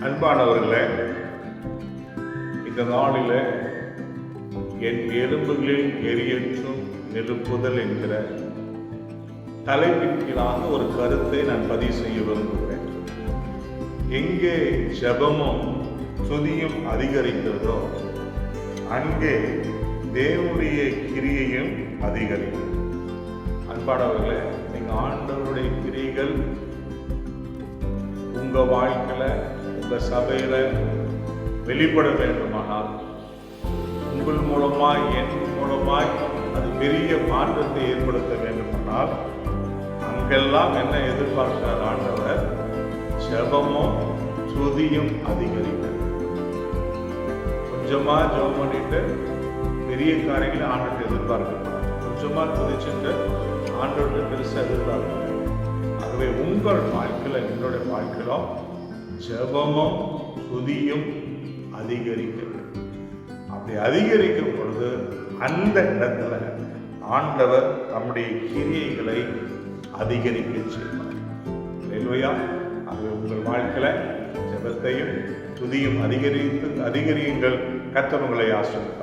அன்பானவர்களே, இந்த நாளில் என் எலும்புகளில் எரியற்றும் எழுப்புதல் என்கிற தலைப்பின் கீழாக ஒரு கருத்தை நான் பதிவு செய்ய விரும்புகிறேன். எங்கே ஜெபமும் துதியும் அதிகரிக்கிறதோ அங்கே தேவனுடைய கிரியையும் அதிகரிக்கும். அன்பானவர்களே, நீங்க ஆண்டவருடைய கிரியைகள் உங்க வாழ்க்கையில, உங்க சபையில வெளிப்பட வேண்டுமானால், உங்கள் மூலமாய் என் மூலமாய் அது பெரிய மாற்றத்தை ஏற்படுத்த வேண்டுமானால், அங்கெல்லாம் என்ன எதிர்பார்க்கிறார் ஆண்டவர்? ஜெபமும் துதியும் அதிகரிக்க. கொஞ்சமா ஜெபம் பண்ணிட்டு பெரிய காரியங்களை ஆண்டவரை எதிர்பார்க்க, கொஞ்சமா துதிச்சுட்டு ஆண்டவரை பெருசா எதிர்பார்க்க. ஆகவே உங்கள் வாழ்க்கையில, என்னுடைய வாழ்க்கையிலும் ஜெபமும் துதியும் அதிகரிக்க. அப்படி அதிகரிக்கும் பொழுது அந்த இடத்துல ஆண்டவர் தம்முடைய கிரியைகளை அதிகரிக்க செய்வார். இல்லையா? ஆகவே உங்கள் வாழ்க்கையில ஜெபத்தையும் துதியும் அதிகரியுங்கள். கர்த்தர் உங்களை ஆசீர்வதிப்பார்.